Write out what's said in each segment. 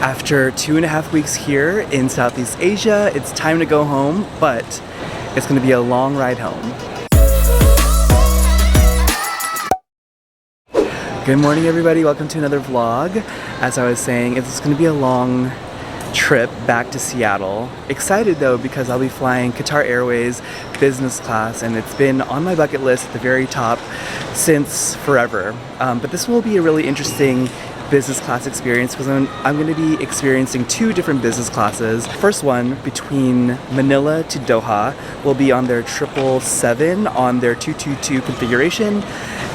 After 2.5 weeks here in Southeast Asia, it's time to go home, but it's gonna be a long ride home. Good morning everybody, welcome to another vlog. As I was saying, it's gonna be a long trip back to Seattle. Excited though because I'll be flying Qatar Airways business class, and it's been on my bucket list at the very top since forever. But this will be a really interesting business class experience because I'm going to be experiencing two different business classes. First one between Manila to Doha will be on their 777 on their 222 configuration.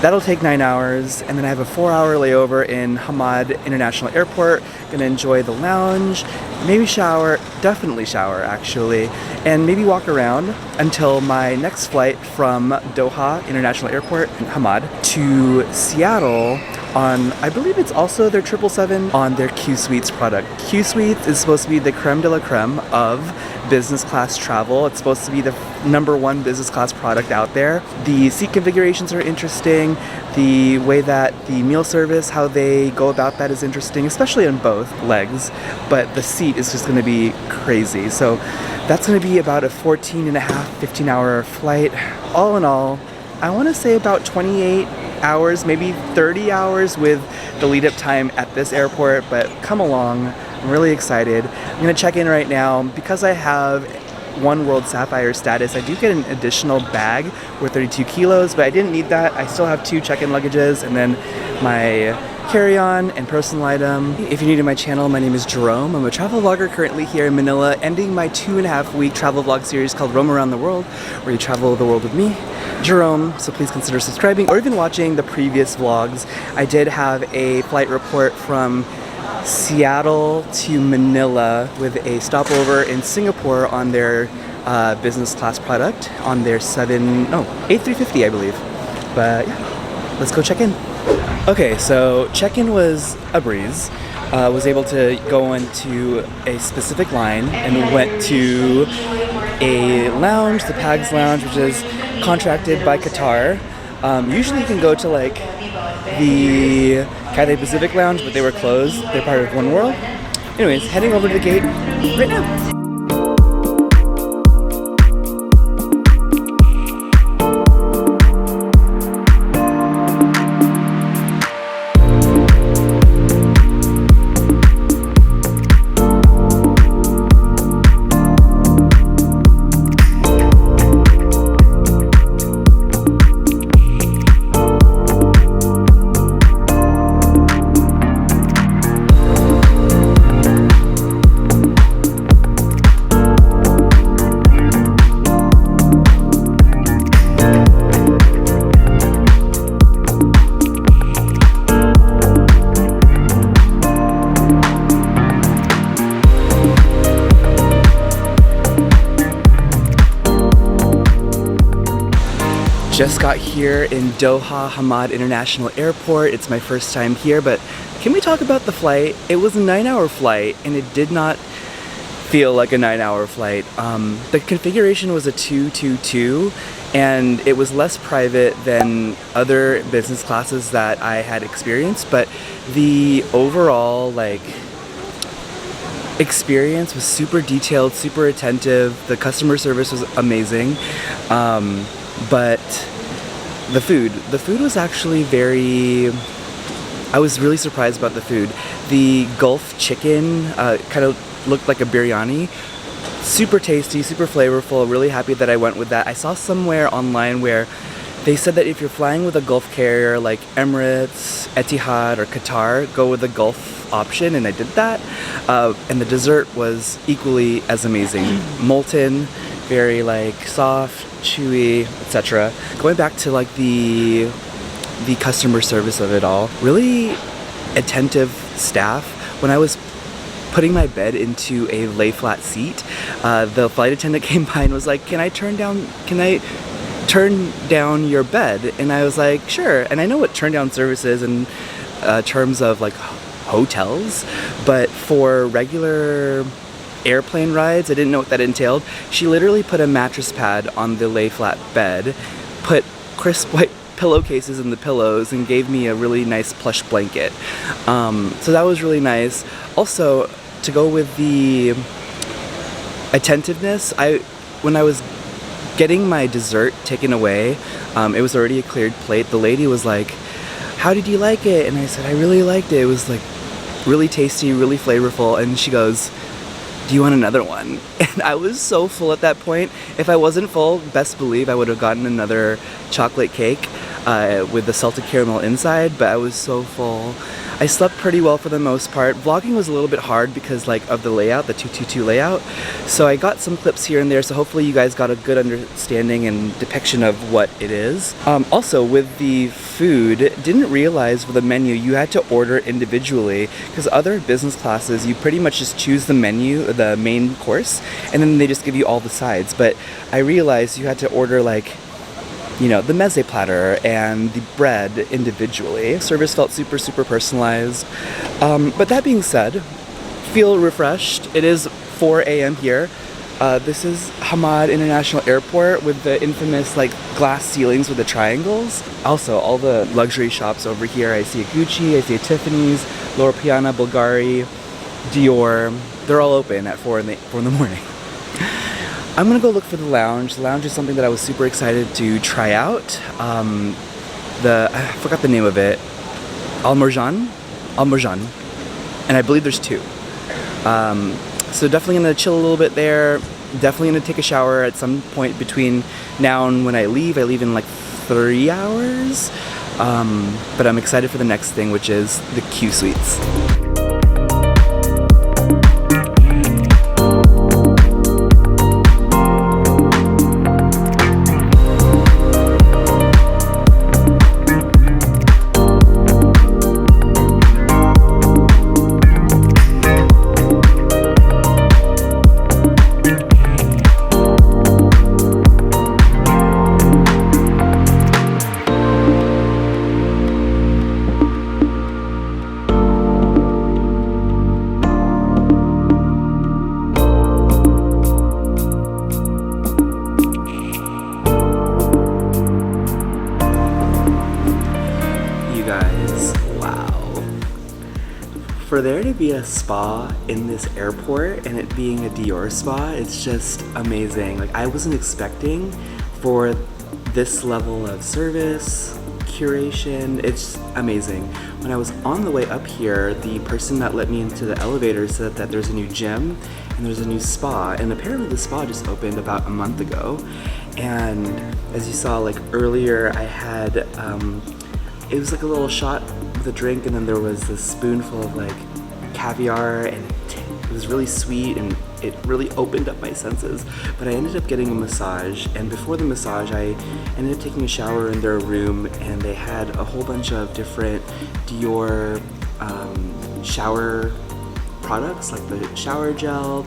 That'll take 9 hours, and then I have a 4-hour layover in Hamad International Airport. Gonna enjoy the lounge, maybe shower, definitely shower actually, and maybe walk around until my next flight from Doha International Airport, Hamad, to Seattle on, I believe it's also their 777 on their Qsuites product. Qsuites is supposed to be the creme de la creme of business class travel. It's supposed to be the #1 business class product out there. The seat configurations are interesting. The way that the meal service, how they go about that is interesting, especially on both legs, but the seat is just gonna be crazy. So that's gonna be about a 15-hour flight. All in all, I wanna say about 28 hours, maybe 30 hours with the lead up time at this airport, but come along. I'm really excited. I'm gonna check in right now. Because I have One World Sapphire status, I do get an additional bag worth 32 kilos, but I didn't need that. I still have 2 check-in luggages and then my carry-on and personal item. If you're new to my channel, my name is Jerome. I'm a travel vlogger currently here in Manila, ending my 2.5-week travel vlog series called Roam Around the World, where you travel the world with me, Jerome. So please consider subscribing or even watching the previous vlogs. I did have a flight report from Seattle to Manila with a stopover in Singapore on their business class product on their A350 I believe. But yeah, let's go check in. Okay, so check-in was a breeze. Was able to go into a specific line and went to a lounge, the PAGS lounge, which is contracted by Qatar. Usually you can go to like the Cathay Pacific lounge, but they were closed. They're part of One World. Anyways, heading over to the gate right now. Just got here in Doha Hamad International Airport. It's my first time here, but can we talk about the flight? It was a 9-hour flight and it did not feel like a 9-hour flight. The configuration was a 222 and it was less private than other business classes that I had experienced, but the overall experience was super detailed, super attentive. The customer service was amazing. But the food was actually I was really surprised about the food. The Gulf chicken kind of looked like a biryani. Super tasty, super flavorful, really happy that I went with that. I saw somewhere online where they said that if you're flying with a Gulf carrier like Emirates, Etihad, or Qatar, go with the Gulf option, and I did that. And the dessert was equally as amazing. Molten, very soft, chewy, etc. Going back to the customer service of it all, really attentive staff. When I was putting my bed into a lay flat seat, the flight attendant came by and was like, can I turn down your bed? And I was like, sure. And I know what turn down service is in terms of hotels, but for regular airplane rides, I didn't know what that entailed. She literally put a mattress pad on the lay flat bed, put crisp white pillowcases and the pillows and gave me a really nice plush blanket. So that was really nice. Also, to go with the attentiveness, when I was getting my dessert taken away, it was already a cleared plate. The lady was like, "How did you like it?" And I said, "I really liked it. It was like really tasty, really flavorful." And she goes, "Do you want another one?" And I was so full at that point. If I wasn't full, best believe I would have gotten another chocolate cake with the salted caramel inside, but I was so full. I slept pretty well for the most part. Vlogging was a little bit hard because of the layout, the 222 layout. So I got some clips here and there, so hopefully you guys got a good understanding and depiction of what it is. Also, with the food, didn't realize with the menu you had to order individually, because other business classes you pretty much just choose the menu, the main course, and then they just give you all the sides. But I realized you had to order the meze platter and the bread individually. Service felt super personalized. But that being said, feel refreshed. It is 4 a.m. here. This is Hamad International Airport with the infamous glass ceilings with the triangles. Also, all the luxury shops over here. I see a Gucci, I see a Tiffany's, Loro Piana, Bulgari, Dior. They're all open at 4 in the morning. I'm gonna go look for the lounge. The lounge is something that I was super excited to try out. I forgot the name of it. Mourjan. And I believe there's 2. So definitely gonna chill a little bit there. Definitely gonna take a shower at some point between now and when I leave. I leave in 3 hours. But I'm excited for the next thing, which is the Qsuites. For there to be a spa in this airport and it being a Dior Spa, it's just amazing. I wasn't expecting for this level of service, curation. It's amazing. When I was on the way up here, the person that let me into the elevator said that there's a new gym and there's a new spa, and apparently the spa just opened about a month ago. And as you saw earlier, I had it was a little shot with a drink, and then there was this spoonful of caviar, and it was really sweet and it really opened up my senses. But I ended up getting a massage, and before the massage I ended up taking a shower in their room, and they had a whole bunch of different Dior shower products, like the shower gel,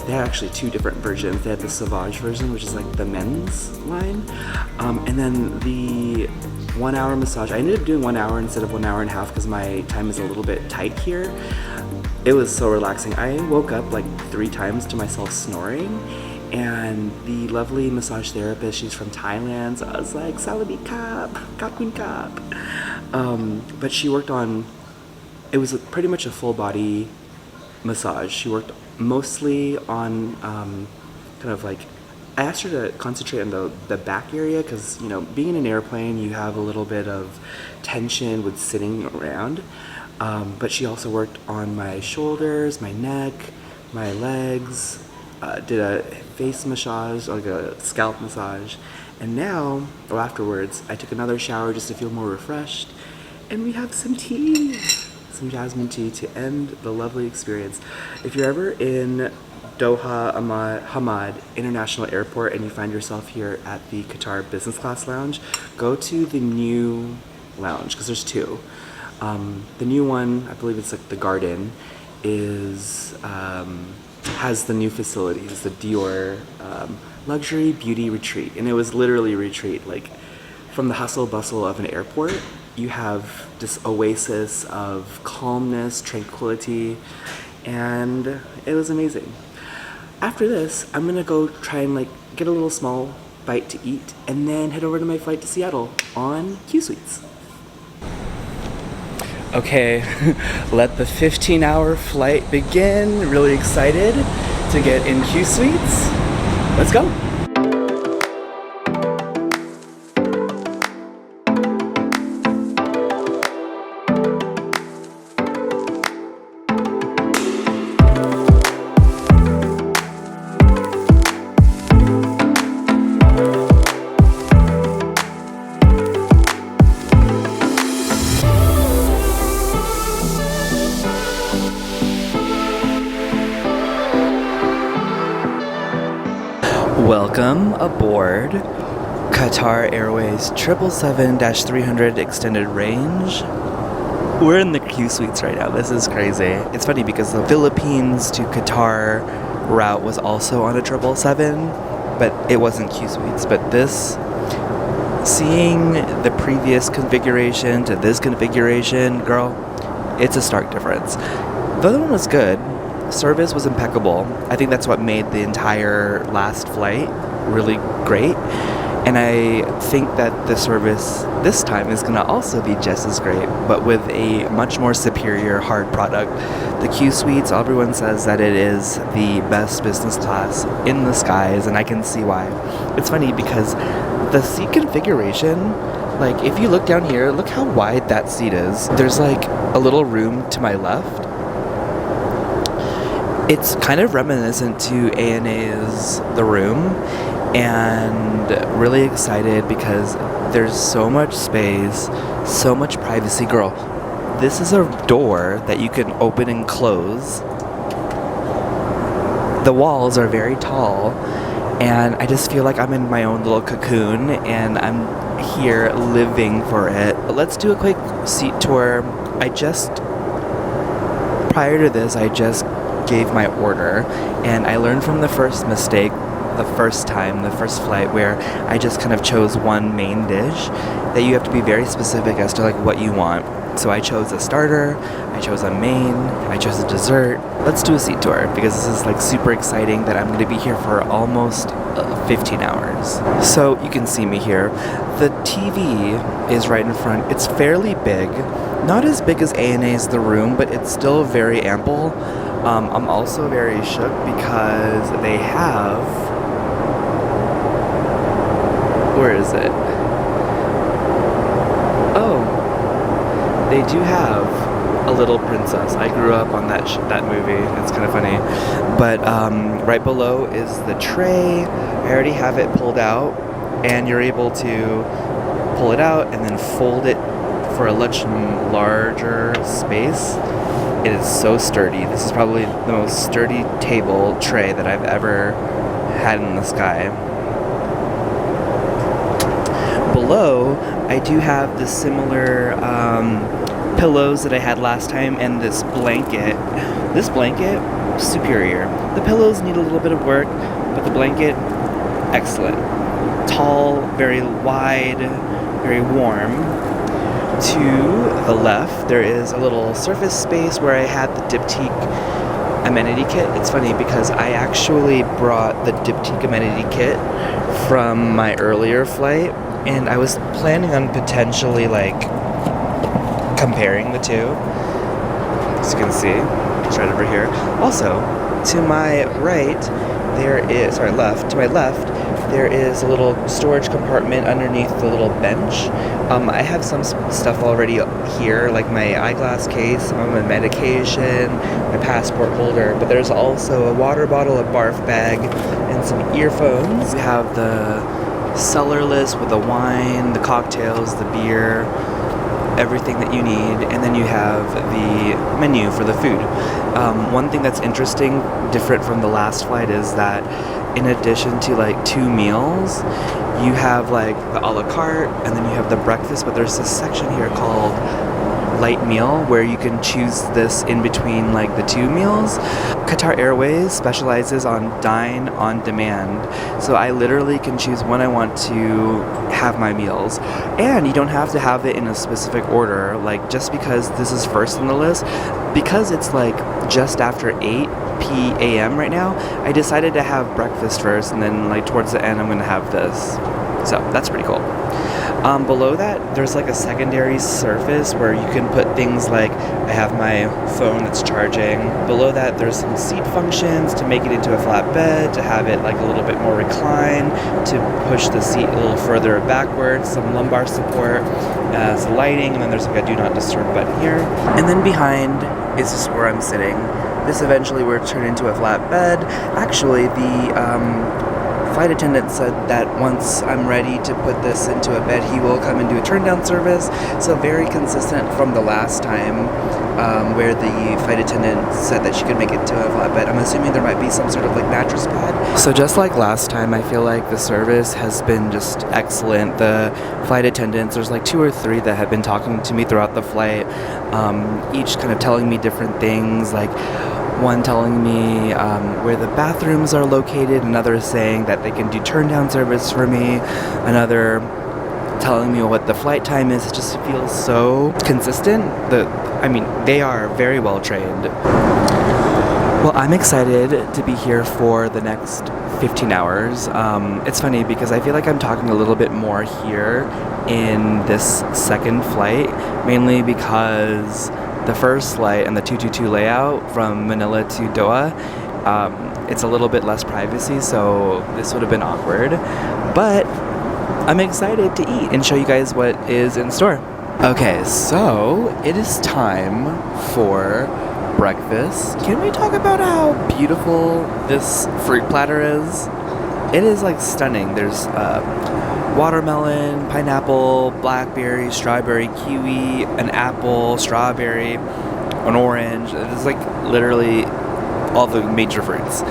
they had actually 2 different versions. They had the Sauvage version, which is the men's line, and then the 1 hour massage. I ended up doing 1 hour instead of 1 hour and a half because my time is a little bit tight here. It was so relaxing. I woke up 3 times to myself snoring, and the lovely massage therapist, she's from Thailand, so I was like, Sawadee Kap, Kapun Kap. But she worked on, it was pretty much a full body massage. She worked mostly on I asked her to concentrate on the back area because, being in an airplane, you have a little bit of tension with sitting around. But she also worked on my shoulders, my neck, my legs, did a face massage, a scalp massage. And now, or afterwards, I took another shower just to feel more refreshed. And we have some tea, some jasmine tea to end the lovely experience. If you're ever in Doha Hamad International Airport and you find yourself here at the Qatar Business Class Lounge, go to the new lounge, because there's 2. The new one, I believe it's the Garden, has the new facilities, the Dior Luxury Beauty Retreat. And it was literally a retreat. From the hustle bustle of an airport, you have this oasis of calmness, tranquility, and it was amazing. After this, I'm gonna go try and get a little small bite to eat, and then head over to my flight to Seattle on Qsuites. Okay, let the 15-hour flight begin. Really excited to get in Qsuites. Let's go. Welcome aboard Qatar Airways 777-300 extended range. We're in the Qsuites right now. This is crazy. It's funny because the Philippines to Qatar route was also on a 777, but it wasn't Qsuites. But this, seeing the previous configuration to this configuration, girl, it's a stark difference. The other one was good. Service was impeccable. I think that's what made the entire last flight really great. And I think that the service this time is going to also be just as great, but with a much more superior hard product. The Qsuites, everyone says that it is the best business class in the skies, and I can see why. It's funny because the seat configuration, like if you look down here, look how wide that seat is. There's like a little room to my left. It's kind of reminiscent to ANA's The Room, and really excited because there's so much space, so much privacy. Girl, this is a door that you can open and close. The walls are very tall, and I just feel like I'm in my own little cocoon, and I'm here living for it. But let's do a quick seat tour. Prior to this, I just gave my order, and I learned from the first mistake the first flight, where I just kind of chose one main dish, that you have to be very specific as to like what you want. So I chose a starter, I chose a main, I chose a dessert. Let's do a seat tour because this is like super exciting that I'm going to be here for almost 15 hours. So you can see me here. The TV is right in front. It's fairly big, not as big as ANA's The Room, but it's still very ample. I'm also very shook because they have, where is it? Oh, they do have A Little Princess. I grew up on that movie. It's kind of funny. But right below is the tray. I already have it pulled out, and you're able to pull it out and then fold it for a much larger space. It is so sturdy. This is probably the most sturdy table tray that I've ever had in the sky. Below, I do have the similar pillows that I had last time, and this blanket. This blanket, superior. The pillows need a little bit of work, but the blanket, excellent. Tall, very wide, very warm. To the left, there is a little surface space where I had the diptyque amenity kit. It's funny because I actually brought the diptyque amenity kit from my earlier flight, and I was planning on potentially like comparing the two. As you can see, it's right over here. Also, to my right, to my left, there is a little storage compartment underneath the little bench. I have some stuff already here, like my eyeglass case, some of my medication, my passport holder, but there's also a water bottle, a barf bag, and some earphones. We have the cellar list with the wine, the cocktails, the beer, everything that you need, and then you have the menu for the food. One thing that's interesting, different from the last flight, is that in addition to like 2 meals, you have like the a la carte, and then you have the breakfast, but there's this section here called light meal where you can choose this in between like the two meals. Qatar Airways specializes on dine on demand, so I literally can choose when I want to have my meals, and you don't have to have it in a specific order. Like, just because this is first on the list, because it's like just after 8 p.m. right now, I decided to have breakfast first, and then like towards the end I'm gonna have this. So that's pretty cool. Below that, there's like a secondary surface where you can put things like, I have my phone that's charging. Below that, there's some seat functions to make it into a flat bed, to have it like a little bit more reclined, to push the seat a little further backwards, some lumbar support, some lighting, and then there's like a do not disturb button here. And then behind is just where I'm sitting. This eventually will turn into a flat bed. Actually, the flight attendant said that once I'm ready to put this into a bed, he will come and do a turn down service. So very consistent from the last time where the flight attendant said that she could make it to a flat bed. I'm assuming there might be some sort of like mattress pad. So just like last time, I feel like the service has been just excellent. The flight attendants, there's like 2 or 3 that have been talking to me throughout the flight, each kind of telling me different things, like one telling me where the bathrooms are located, another saying that they can do turn down service for me, another telling me what the flight time is. It just feels so consistent. They are very well trained. Well, I'm excited to be here for the next 15 hours. It's funny because I feel like I'm talking a little bit more here in this second flight, mainly because the first flight and the 222 layout from Manila to Doha, it's a little bit less privacy, so this would have been awkward. But I'm excited to eat and show you guys what is in store. Okay, so it is time for breakfast. Can we talk about how beautiful this fruit platter is? It is like stunning. There's watermelon, pineapple, blackberry, strawberry, kiwi, an apple, strawberry, an orange. It's like literally all the major fruits.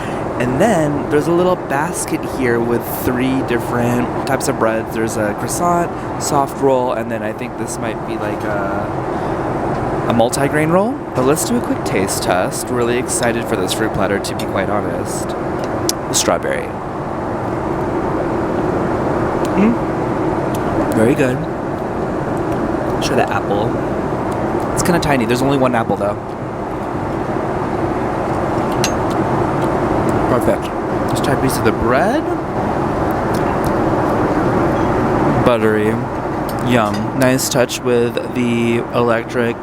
And then there's a little basket here with 3 different types of breads. There's a croissant, soft roll, and then I think this might be like a multi-grain roll. But let's do a quick taste test. Really excited for this fruit platter, to be quite honest. The strawberry. Very good. Try the apple. It's kind of tiny. There's only 1 apple though. Perfect. Let's try a piece of the bread. Buttery. Yum. Nice touch with the electric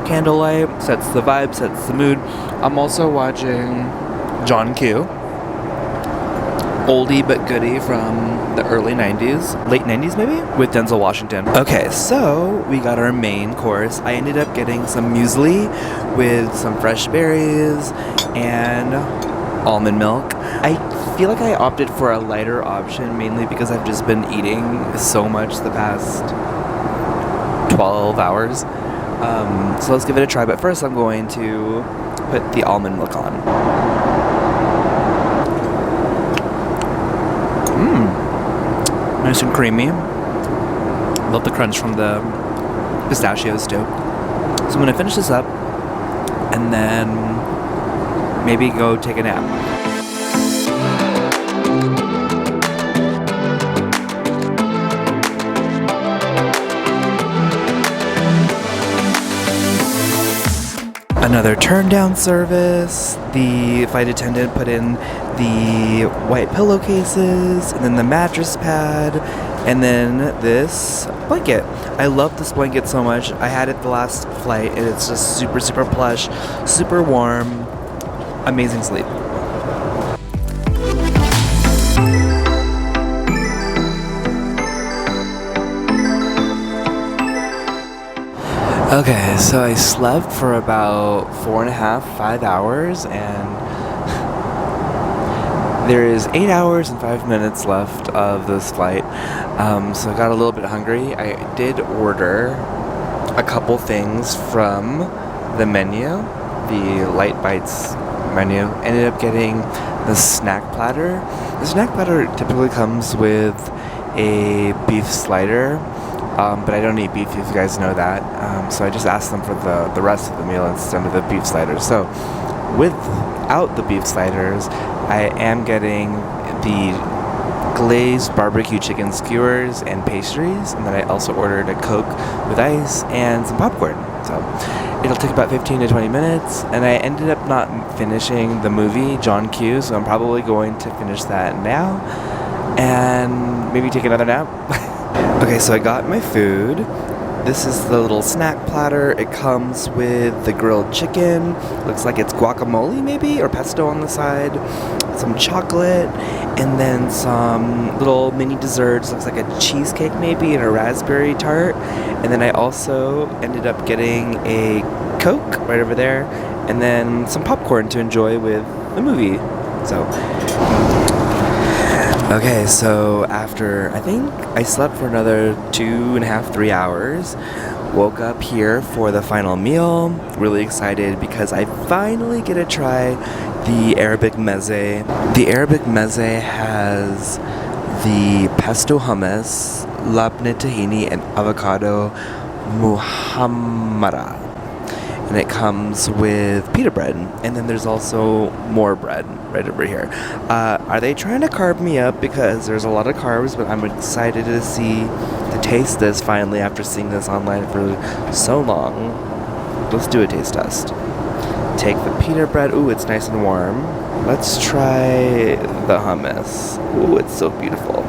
candlelight. Sets the vibe, sets the mood. I'm also watching John Q. Oldie but goodie from the early 90s, late 90s maybe, with Denzel Washington. Okay, so we got our main course. I ended up getting some muesli with some fresh berries and almond milk. I feel like I opted for a lighter option mainly because I've just been eating so much the past 12 hours. So let's give it a try, but first I'm going to put the almond milk on. Nice and creamy. Love the crunch from the pistachios too. So I'm gonna finish this up and then maybe go take a nap. Another turn down service. The flight attendant put in the white pillowcases and then the mattress pad and then this blanket. I love this blanket so much. I had it the last flight and it's just super, super plush, super warm, amazing sleep. Okay, so I slept for about 4.5, 5 hours, and there is 8 hours and 5 minutes left of this flight. So I got a little bit hungry. I did order a couple things from the menu, the Light Bites menu. Ended up getting the snack platter. The snack platter typically comes with a beef slider, but I don't eat beef, if you guys know that. So I just asked them for the rest of the meal instead of the beef sliders. So without the beef sliders, I am getting the glazed barbecue chicken skewers and pastries, and then I also ordered a Coke with ice and some popcorn. So it'll take about 15 to 20 minutes, and I ended up not finishing the movie John Q, so I'm probably going to finish that now and maybe take another nap. Okay, so I got my food. This is the little snack platter. It comes with the grilled chicken. Looks like it's guacamole maybe, or pesto on the side. Some chocolate, and then some little mini desserts. Looks like a cheesecake maybe, and a raspberry tart. And then I also ended up getting a Coke right over there, and then some popcorn to enjoy with the movie. So okay, so after, I think I slept for another 2.5, 3 hours, woke up here for the final meal, really excited because I finally get to try the Arabic meze. The Arabic meze has the pesto hummus, labneh tahini, and avocado muhammara. And it comes with pita bread, and then there's also more bread right over here. Are they trying to carb me up? Because there's a lot of carbs, but I'm excited to taste this finally after seeing this online for so long. Let's do a taste test. Take the pita bread. Ooh, it's nice and warm. Let's try the hummus. Ooh, it's so beautiful.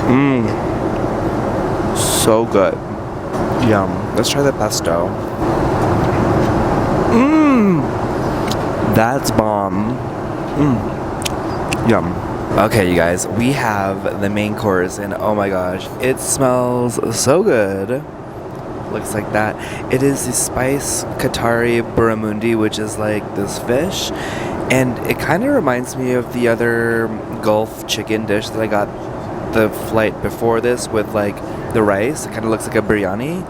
Mmm. So good. Yum. Let's try the pesto. Mmm. That's bomb. Mmm. Yum. Okay, you guys, we have the main course, and oh my gosh, it smells so good. Looks like that. It is the spice Qatari barramundi, which is like this fish, and it kind of reminds me of the other Gulf chicken dish that I got the flight before this with like the rice. It kind of looks like a biryani,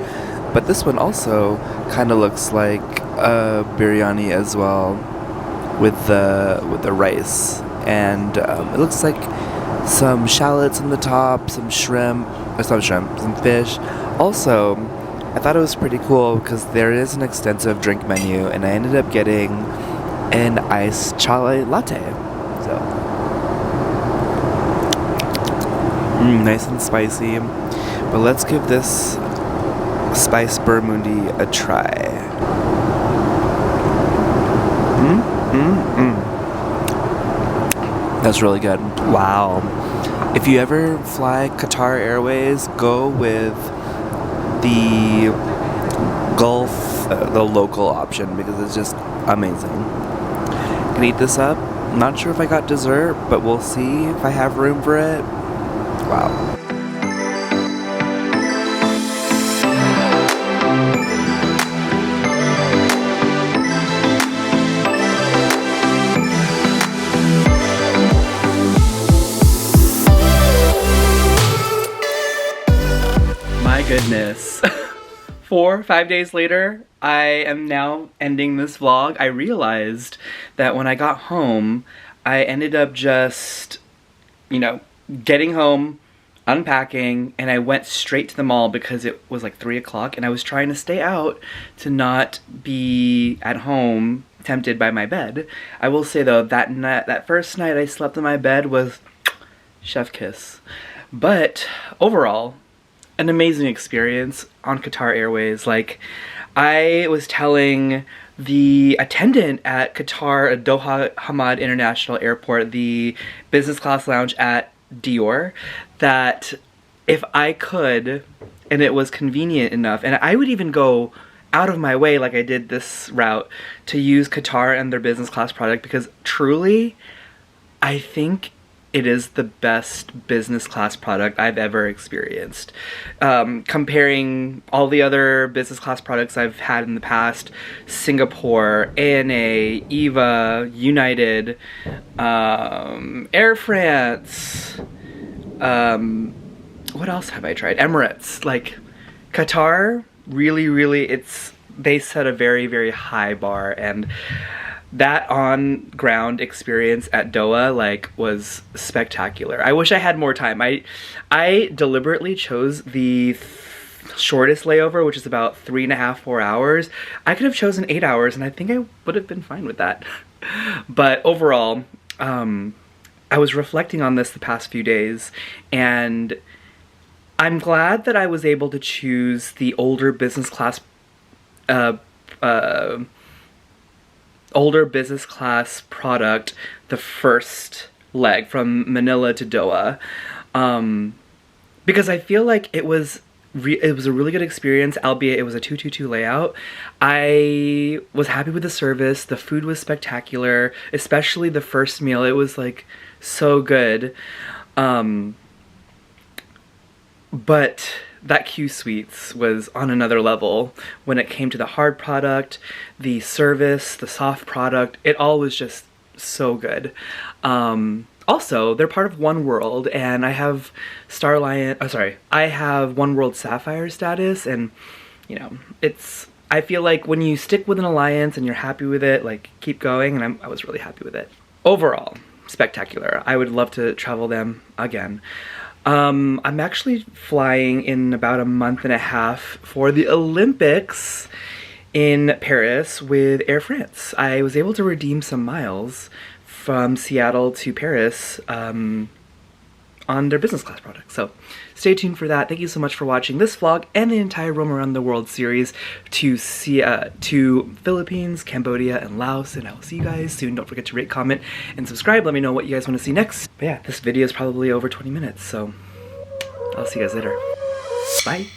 but this one also kind of looks like a biryani as well with the rice, and it looks like some shallots on the top, some shrimp, some fish. Also, I thought it was pretty cool because there is an extensive drink menu, and I ended up getting an iced chai latte. So, nice and spicy. But let's give this spice barramundi a try. That's really good. Wow. If you ever fly Qatar Airways, go with the Gulf, the local option, because it's just amazing. Can eat this up. Not sure if I got dessert, but we'll see if I have room for it. Wow. My goodness. 4 or 5 days later, I am now ending this vlog. I realized that when I got home, I ended up just, getting home, unpacking, and I went straight to the mall because it was like 3 o'clock, and I was trying to stay out to not be at home tempted by my bed. I will say though, that first night I slept in my bed was chef kiss. But overall, an amazing experience on Qatar Airways. Like, I was telling the attendant at Qatar Doha Hamad International Airport, the business class lounge at Dior, that if I could, and it was convenient enough, and I would even go out of my way like I did this route to use Qatar and their business class product, because truly, I think it is the best business class product I've ever experienced. Comparing all the other business class products I've had in the past, Singapore, ANA, EVA, United, Air France, what else have I tried? Emirates. Like, Qatar, really, they set a very, very high bar, and that on-ground experience at Doha, like, was spectacular. I wish I had more time. I deliberately chose the shortest layover, which is about 3.5, 4 hours. I could have chosen 8 hours, and I think I would have been fine with that. But overall, I was reflecting on this the past few days, and I'm glad that I was able to choose the older business class product the first leg from Manila to Doha, because I feel like it was a really good experience, albeit it was a 222 layout. I was happy with the service. The food was spectacular, especially the first meal. It was like so good. But that Qsuites was on another level when it came to the hard product, the service, the soft product. It all was just so good. Also, they're part of One World, and I have I have One World Sapphire status, and you know, I feel like when you stick with an alliance and you're happy with it, like, keep going, and I was really happy with it. Overall, spectacular. I would love to travel them again. I'm actually flying in about a month and a half for the Olympics in Paris with Air France. I was able to redeem some miles from Seattle to Paris on their business class product. So stay tuned for that. Thank you so much for watching this vlog and the entire Roam Around the World series to Philippines, Cambodia, and Laos. And I will see you guys soon. Don't forget to rate, comment, and subscribe. Let me know what you guys want to see next. But yeah, this video is probably over 20 minutes, so I'll see you guys later. Bye.